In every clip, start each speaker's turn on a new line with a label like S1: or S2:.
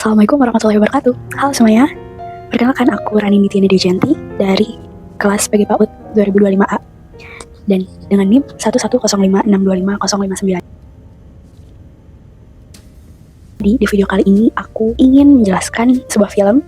S1: Assalamualaikum warahmatullahi wabarakatuh. Halo semuanya, perkenalkan aku Rani Nitya Dejanti dari kelas PG PAUD 2025A dan dengan NIM 11056250059. Di video kali ini aku ingin menjelaskan sebuah film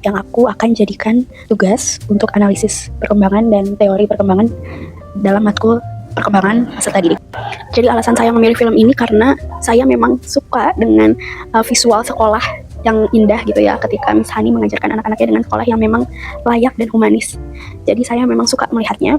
S1: yang aku akan jadikan tugas untuk analisis perkembangan dan teori perkembangan dalam matkul perkembangan peserta didik. Jadi alasan saya memilih film ini karena saya memang suka dengan visual sekolah yang indah gitu ya, ketika Miss Hani mengajarkan anak-anaknya dengan sekolah yang memang layak dan humanis. Jadi saya memang suka melihatnya,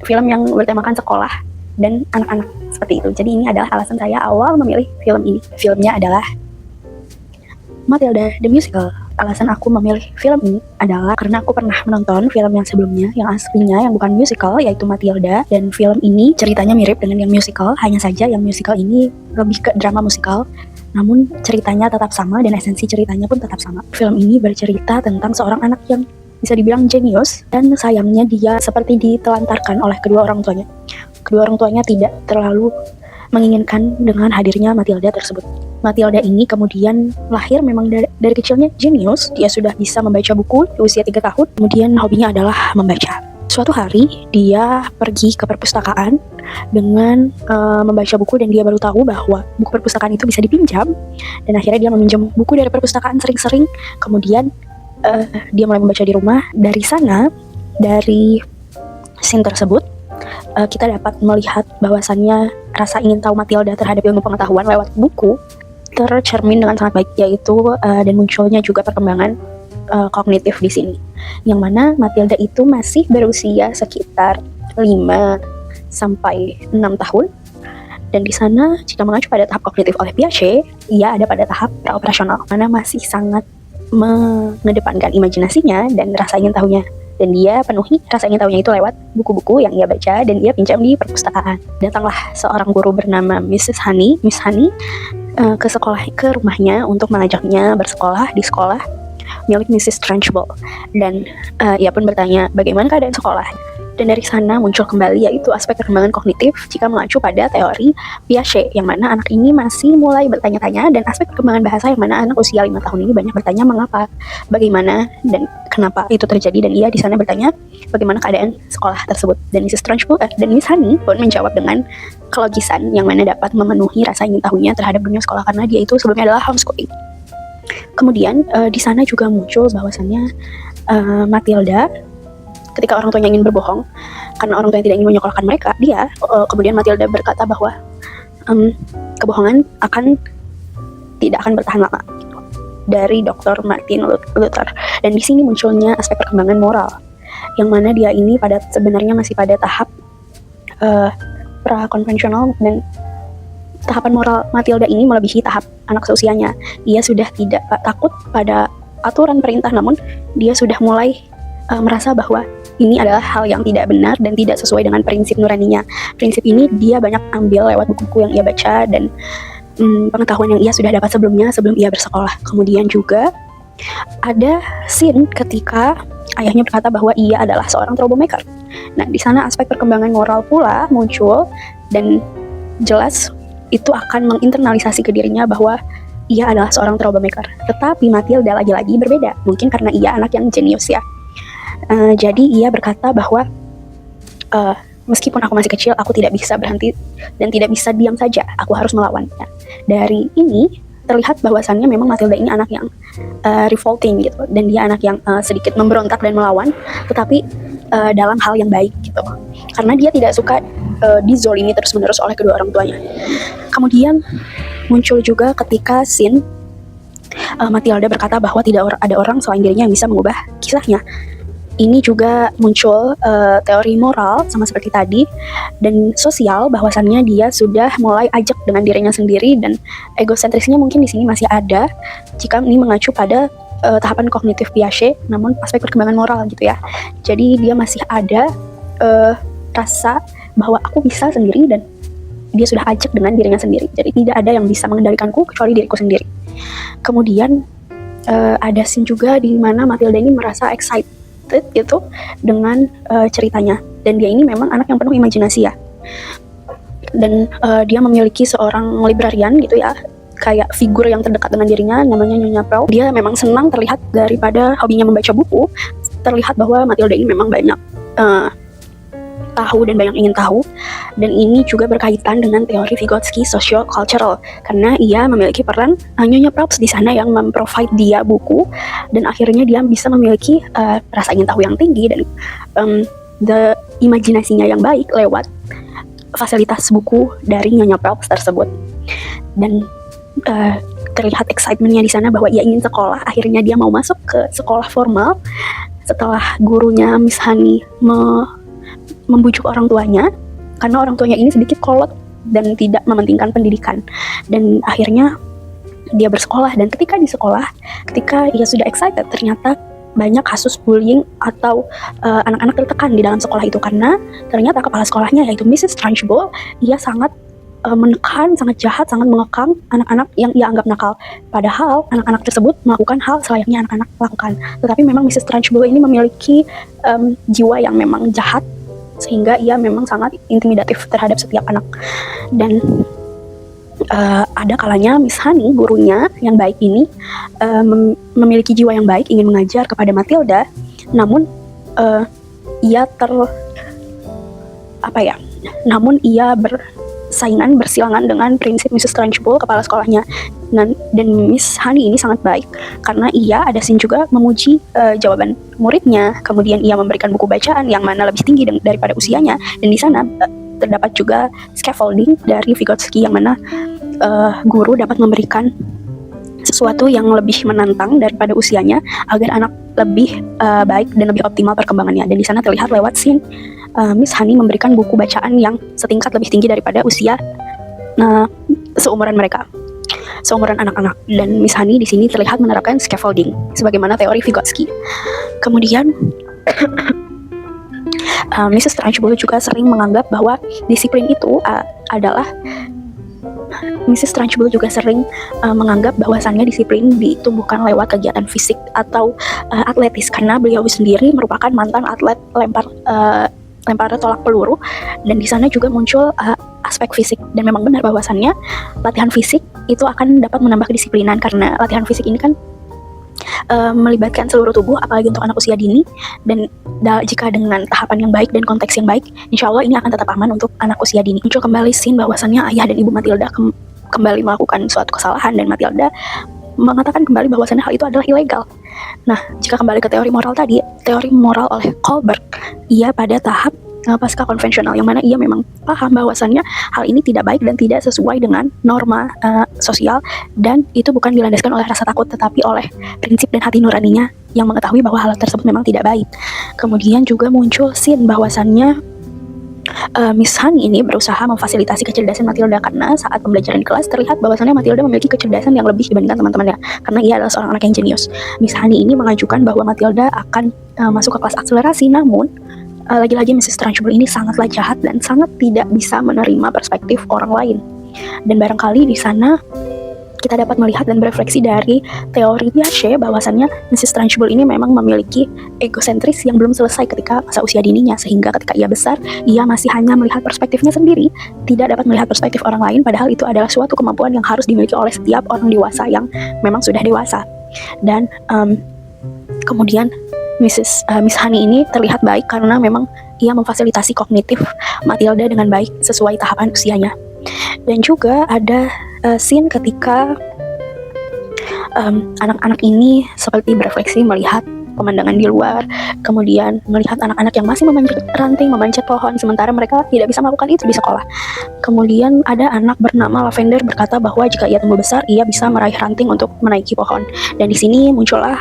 S1: film yang bertemakan sekolah dan anak-anak seperti itu. Jadi ini adalah alasan saya awal memilih film ini. Filmnya adalah Matilda the Musical. Alasan aku memilih film ini adalah karena aku pernah menonton film yang sebelumnya, yang aslinya, yang bukan musical, yaitu Matilda. Dan film ini ceritanya mirip dengan yang musical, hanya saja yang musical ini lebih ke drama musikal, namun ceritanya tetap sama dan esensi ceritanya pun tetap sama. Film ini bercerita tentang seorang anak yang bisa dibilang jenius, dan sayangnya dia seperti ditelantarkan oleh kedua orang tuanya. Kedua orang tuanya tidak terlalu menginginkan dengan hadirnya Matilda tersebut. Matilda ini kemudian lahir memang dari kecilnya jenius. Dia sudah bisa membaca buku di usia 3 tahun. Kemudian hobinya adalah membaca. Suatu hari dia pergi ke perpustakaan dengan membaca buku, dan dia baru tahu bahwa buku perpustakaan itu bisa dipinjam. Dan akhirnya dia meminjam buku dari perpustakaan sering-sering. Kemudian dia mulai membaca di rumah. Dari sana, dari scene tersebut, kita dapat melihat bahwasannya rasa ingin tahu Matilda terhadap ilmu pengetahuan lewat buku tercermin dengan sangat baik, yaitu dan munculnya juga perkembangan kognitif di sini, yang mana Matilda itu masih berusia sekitar 5 sampai 6 tahun, dan di sana jika mengacu pada tahap kognitif oleh Piaget, ia ada pada tahap operasional, mana masih sangat mengedepankan imajinasinya dan rasa ingin tahunya, dan dia penuhi rasa ingin tahunya itu lewat buku-buku yang ia baca dan ia pinjam di perpustakaan. Datanglah seorang guru bernama Miss Hani ke rumahnya untuk mengajaknya bersekolah di sekolah milik Mrs. Trunchbull, dan ia pun bertanya bagaimana keadaan sekolah. Dan dari sana muncul kembali yaitu aspek perkembangan kognitif jika mengacu pada teori Piaget, yang mana anak ini masih mulai bertanya-tanya, dan aspek perkembangan bahasa yang mana anak usia 5 tahun ini banyak bertanya mengapa, bagaimana, dan kenapa itu terjadi. Dan ia di sana bertanya bagaimana keadaan sekolah tersebut. Dan Mrs. Trunchbull dan Miss Hani pun menjawab dengan kelogisan yang mana dapat memenuhi rasa ingin tahunya terhadap dunia sekolah, karena dia itu sebelumnya adalah homeschooling. Kemudian di sana juga muncul bahwasannya Matilda, ketika orang tuanya ingin berbohong karena orang tuanya tidak ingin menyekolahkan mereka, kemudian Matilda berkata bahwa kebohongan tidak akan bertahan lama, dari Dr. Martin Luther. Dan di sini munculnya aspek perkembangan moral, yang mana dia ini sebenarnya masih pada tahap pra-konvensional, dan tahapan moral Matilda ini melebihi tahap anak seusianya. Ia sudah tidak takut pada aturan perintah, namun dia sudah mulai merasa bahwa ini adalah hal yang tidak benar dan tidak sesuai dengan prinsip nuraninya. Prinsip ini dia banyak ambil lewat buku-buku yang ia baca dan pengetahuan yang ia sudah dapat sebelumnya sebelum ia bersekolah. Kemudian juga ada scene ketika ayahnya berkata bahwa ia adalah seorang troublemaker. Nah, di sana aspek perkembangan moral pula muncul, dan jelas itu akan menginternalisasi ke dirinya bahwa ia adalah seorang troublemaker. Tetapi Matilda lagi-lagi berbeda, mungkin karena ia anak yang jenius ya. Jadi ia berkata bahwa meskipun aku masih kecil, aku tidak bisa berhenti dan tidak bisa diam saja, aku harus melawannya. Dari ini terlihat bahwasannya memang Matilda ini anak yang revolting gitu, dan dia anak yang sedikit memberontak dan melawan, tetapi dalam hal yang baik gitu, karena dia tidak suka dizolimi terus-menerus oleh kedua orang tuanya. Kemudian muncul juga ketika scene Matilda berkata bahwa tidak ada orang selain dirinya yang bisa mengubah kisahnya. Ini juga muncul teori moral sama seperti tadi, dan sosial, bahwasannya dia sudah mulai ajak dengan dirinya sendiri, dan egosentrisnya mungkin di sini masih ada jika ini mengacu pada tahapan kognitif Piaget, namun aspek perkembangan moral gitu ya. Jadi dia masih ada rasa bahwa aku bisa sendiri, dan dia sudah ajak dengan dirinya sendiri. Jadi tidak ada yang bisa mengendalikanku kecuali diriku sendiri. Kemudian ada scene juga di mana Matilda ini merasa excited gitu dengan ceritanya, dan dia ini memang anak yang penuh imajinasi ya. Dan dia memiliki seorang librarian gitu ya, kayak figur yang terdekat dengan dirinya, namanya Nyonya Proud. Dia memang senang terlihat daripada hobinya membaca buku, terlihat bahwa Matilda ini memang banyak tahu dan banyak ingin tahu, dan ini juga berkaitan dengan teori Vygotsky socio-cultural karena ia memiliki peran Nyonya Proud di sana yang memprovide dia buku, dan akhirnya dia bisa memiliki rasa ingin tahu yang tinggi dan imajinasinya yang baik lewat fasilitas buku dari Nyonya Proud tersebut. Dan terlihat excitementnya di sana bahwa ia ingin sekolah. Akhirnya dia mau masuk ke sekolah formal setelah gurunya Miss Honey membujuk orang tuanya, karena orang tuanya ini sedikit kolot dan tidak mementingkan pendidikan. Dan akhirnya dia bersekolah, dan ketika di sekolah, ketika ia sudah excited, ternyata banyak kasus bullying atau anak-anak tertekan di dalam sekolah itu, karena ternyata kepala sekolahnya yaitu Mrs. Trunchbull, ia sangat menekan, sangat jahat, sangat mengekang anak-anak yang ia anggap nakal. Padahal anak-anak tersebut melakukan hal selayaknya anak-anak lakukan. Tetapi memang Mrs. Trunchbull ini memiliki jiwa yang memang jahat, sehingga ia memang sangat intimidatif terhadap setiap anak. Dan ada kalanya Miss Honey, gurunya yang baik ini, memiliki jiwa yang baik, ingin mengajar kepada Matilda, namun ia bersilangan dengan prinsip Mrs. Trunchbull, kepala sekolahnya. Dan Miss Honey ini sangat baik karena ia ada scene juga memuji jawaban muridnya. Kemudian ia memberikan buku bacaan yang mana lebih tinggi daripada usianya, dan di sana terdapat juga scaffolding dari Vygotsky yang mana guru dapat memberikan sesuatu yang lebih menantang daripada usianya agar anak lebih baik dan lebih optimal perkembangannya. Dan di sana terlihat lewat scene Miss Honey memberikan buku bacaan yang setingkat lebih tinggi daripada usia seumuran anak-anak. Dan Miss Honey di sini terlihat menerapkan scaffolding sebagaimana teori Vygotsky. Kemudian Mrs. Trunchbull juga sering menganggap bahwa disiplin itu Mrs. Trunchbull juga sering menganggap bahwasannya disiplin ditumbuhkan lewat kegiatan fisik atau atletis, karena beliau sendiri merupakan mantan atlet lempar tolak peluru, dan di sana juga muncul aspek fisik. Dan memang benar bahwasannya latihan fisik itu akan dapat menambah kedisiplinan, karena latihan fisik ini kan melibatkan seluruh tubuh, apalagi untuk anak usia dini. Dan jika dengan tahapan yang baik dan konteks yang baik, insya Allah ini akan tetap aman untuk anak usia dini. Muncul kembali scene bahwasannya ayah dan ibu Matilda kembali melakukan suatu kesalahan, dan Matilda mengatakan kembali bahwasannya hal itu adalah ilegal. Nah, jika kembali ke teori moral tadi, teori moral oleh Kohlberg, ia pada tahap pasca konvensional, yang mana ia memang paham bahwasannya hal ini tidak baik dan tidak sesuai dengan norma sosial, dan itu bukan dilandaskan oleh rasa takut, tetapi oleh prinsip dan hati nuraninya yang mengetahui bahwa hal tersebut memang tidak baik. Kemudian juga muncul scene bahwasannya Miss Honey ini berusaha memfasilitasi kecerdasan Matilda, karena saat pembelajaran di kelas terlihat bahwasannya Matilda memiliki kecerdasan yang lebih dibandingkan teman-temannya, karena ia adalah seorang anak yang jenius. Miss Honey ini mengajukan bahwa Matilda akan masuk ke kelas akselerasi, namun lagi-lagi Mrs. Trunchbull ini sangatlah jahat dan sangat tidak bisa menerima perspektif orang lain. Dan barangkali di sana kita dapat melihat dan berefleksi dari teori Piaget bahwasannya Mrs. Trunchbull ini memang memiliki egosentris yang belum selesai ketika masa usia dininya, sehingga ketika ia besar, ia masih hanya melihat perspektifnya sendiri, tidak dapat melihat perspektif orang lain, padahal itu adalah suatu kemampuan yang harus dimiliki oleh setiap orang dewasa yang memang sudah dewasa. Dan kemudian Miss Honey ini terlihat baik karena memang ia memfasilitasi kognitif Matilda dengan baik sesuai tahapan usianya. Dan juga ada scene ketika anak-anak ini seperti berefleksi melihat pemandangan di luar, kemudian melihat anak-anak yang masih memanjat ranting, memanjat pohon, sementara mereka tidak bisa melakukan itu di sekolah. Kemudian ada anak bernama Lavender berkata bahwa jika ia tumbuh besar, ia bisa meraih ranting untuk menaiki pohon. Dan di sini muncullah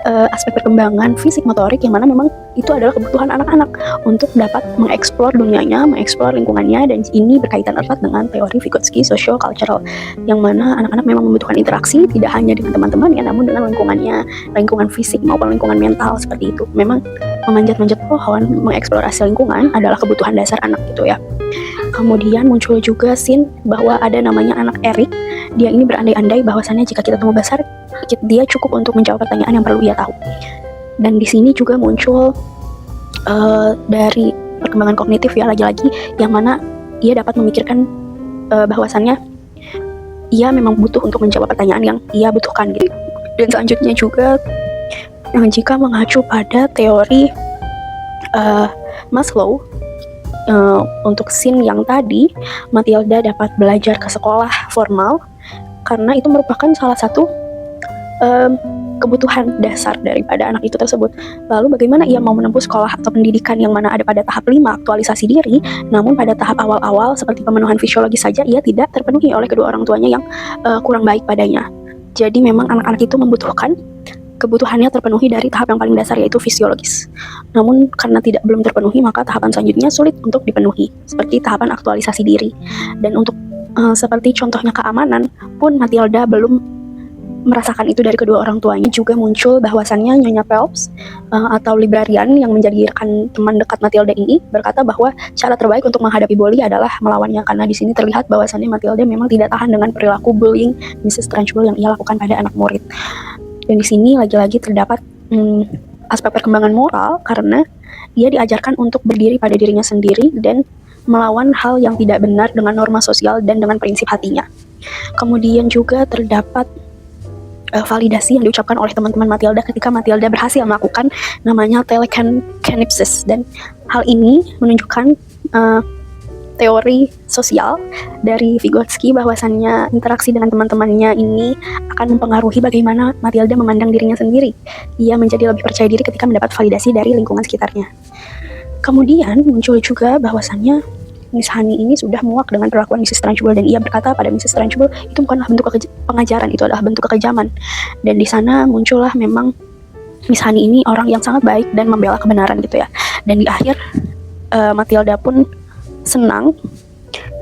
S1: aspek perkembangan fisik motorik yang mana memang itu adalah kebutuhan anak-anak untuk dapat mengeksplor dunianya, mengeksplor lingkungannya, dan ini berkaitan erat dengan teori Vygotsky socio-cultural, yang mana anak-anak memang membutuhkan interaksi tidak hanya dengan teman-temannya, namun dengan lingkungannya, lingkungan fisik maupun lingkungan mental seperti itu. Memang memanjat-manjat pohon, mengeksplorasi lingkungan adalah kebutuhan dasar anak gitu ya. Kemudian muncul juga scene bahwa ada namanya anak Eric. Dia ini berandai-andai bahwasannya jika kita tumbuh besar, dia cukup untuk menjawab pertanyaan yang perlu ia tahu. Dan di sini juga muncul dari perkembangan kognitif ya, lagi-lagi yang mana ia dapat memikirkan bahwasannya ia memang butuh untuk menjawab pertanyaan yang ia butuhkan gitu. Dan selanjutnya juga jika mengacu pada teori Maslow, untuk scene yang tadi, Matilda dapat belajar ke sekolah formal karena itu merupakan salah satu kebutuhan dasar daripada anak itu tersebut. Lalu bagaimana ia mau menempuh sekolah atau pendidikan yang mana ada pada tahap 5 aktualisasi diri, namun pada tahap awal-awal seperti pemenuhan fisiologi saja ia tidak terpenuhi oleh kedua orang tuanya yang kurang baik padanya. Jadi memang anak-anak itu membutuhkan kebutuhannya terpenuhi dari tahap yang paling dasar, yaitu fisiologis. Namun karena belum terpenuhi, maka tahapan selanjutnya sulit untuk dipenuhi, seperti tahapan aktualisasi diri. Dan untuk seperti contohnya keamanan pun Matilda belum merasakan itu dari kedua orang tuanya. Juga muncul bahwasannya Nyonya Phelps atau librarian yang menjadi rekan teman dekat Matilda ini berkata bahwa cara terbaik untuk menghadapi bully adalah melawannya, karena di sini terlihat bahwasannya Matilda memang tidak tahan dengan perilaku bullying Mrs. Trunchbull yang ia lakukan pada anak murid. Dan di sini lagi-lagi terdapat aspek perkembangan moral karena ia diajarkan untuk berdiri pada dirinya sendiri dan melawan hal yang tidak benar dengan norma sosial dan dengan prinsip hatinya. Kemudian juga terdapat validasi yang diucapkan oleh teman-teman Matilda ketika Matilda berhasil melakukan namanya telekinesis, dan hal ini menunjukkan teori sosial dari Vygotsky bahwasannya interaksi dengan teman-temannya ini akan mempengaruhi bagaimana Matilda memandang dirinya sendiri. Ia menjadi lebih percaya diri ketika mendapat validasi dari lingkungan sekitarnya. Kemudian muncul juga bahwasannya Miss Honey ini sudah muak dengan perlakuan Mrs. Trunchbull, dan ia berkata pada Mrs. Trunchbull itu bukanlah bentuk pengajaran, itu adalah bentuk kekejaman. Dan di sana muncullah memang Miss Honey ini orang yang sangat baik dan membela kebenaran gitu ya. Dan di akhir Matilda pun senang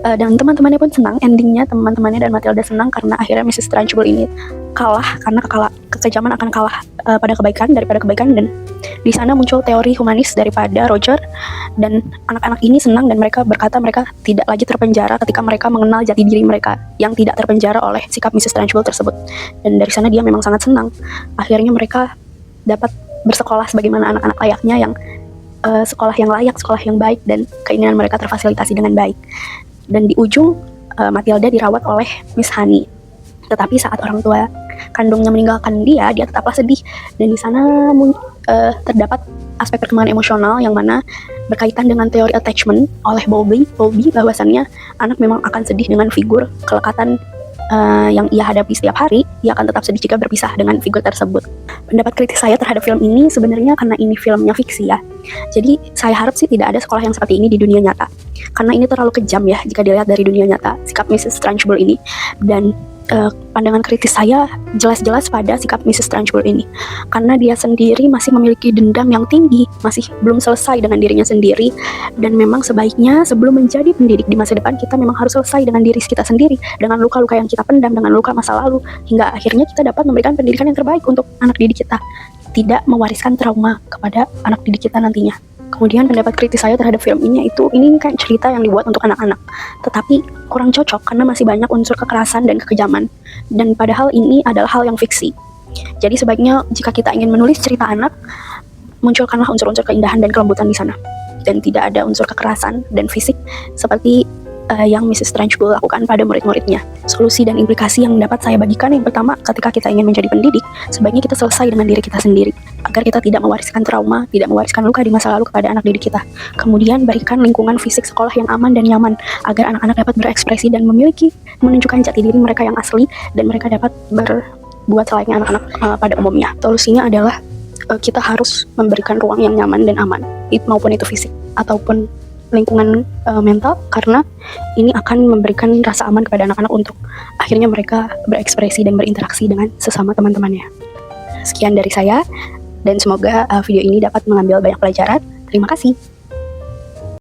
S1: dan teman-temannya pun senang. Endingnya teman-temannya dan Matilda senang karena akhirnya Mrs. Trunchbull ini kalah, karena kekejaman akan kalah pada kebaikan daripada kebaikan. Dan di sana muncul teori humanis daripada Roger, dan anak-anak ini senang dan mereka berkata mereka tidak lagi terpenjara ketika mereka mengenal jati diri mereka yang tidak terpenjara oleh sikap Mrs. Trunchbull tersebut. Dan dari sana dia memang sangat senang. Akhirnya mereka dapat bersekolah sebagaimana anak-anak layaknya, yang sekolah yang layak, sekolah yang baik, dan keinginan mereka terfasilitasi dengan baik. Dan di ujung Matilda dirawat oleh Miss Honey. Tetapi saat orang tua kandungnya meninggalkan dia tetaplah sedih. Dan di sana terdapat aspek perkembangan emosional yang mana berkaitan dengan teori attachment oleh Bowlby bahwasannya anak memang akan sedih dengan figur kelekatan yang ia hadapi setiap hari. Ia akan tetap sedih jika berpisah dengan figur tersebut. Pendapat kritis saya terhadap film ini sebenarnya karena ini filmnya fiksi ya, jadi saya harap sih tidak ada sekolah yang seperti ini di dunia nyata, karena ini terlalu kejam ya jika dilihat dari dunia nyata sikap Mrs. Trunchbull ini. Dan pandangan kritis saya jelas-jelas pada sikap Mrs. Trunchbull ini, karena dia sendiri masih memiliki dendam yang tinggi, masih belum selesai dengan dirinya sendiri. Dan memang sebaiknya sebelum menjadi pendidik di masa depan, kita memang harus selesai dengan diri kita sendiri, dengan luka-luka yang kita pendam, dengan luka masa lalu, hingga akhirnya kita dapat memberikan pendidikan yang terbaik untuk anak didik kita, tidak mewariskan trauma kepada anak didik kita nantinya. Kemudian pendapat kritis saya terhadap film ini kan cerita yang dibuat untuk anak-anak, tetapi kurang cocok karena masih banyak unsur kekerasan dan kekejaman, dan padahal ini adalah hal yang fiksi. Jadi sebaiknya jika kita ingin menulis cerita anak, munculkanlah unsur-unsur keindahan dan kelembutan di sana, dan tidak ada unsur kekerasan dan fisik seperti yang Mrs. Trunchbull lakukan pada murid-muridnya. Solusi dan implikasi yang dapat saya bagikan, yang pertama, ketika kita ingin menjadi pendidik, sebaiknya kita selesai dengan diri kita sendiri, agar kita tidak mewariskan trauma, tidak mewariskan luka di masa lalu kepada anak didik kita. Kemudian berikan lingkungan fisik sekolah yang aman dan nyaman, agar anak-anak dapat berekspresi dan menunjukkan jati diri mereka yang asli, dan mereka dapat berbuat selayaknya anak-anak pada umumnya. Solusinya adalah kita harus memberikan ruang yang nyaman dan aman, maupun itu fisik ataupun lingkungan mental, karena ini akan memberikan rasa aman kepada anak-anak untuk akhirnya mereka berekspresi dan berinteraksi dengan sesama teman-temannya. Sekian dari saya, dan semoga video ini dapat mengambil banyak pelajaran. Terima kasih.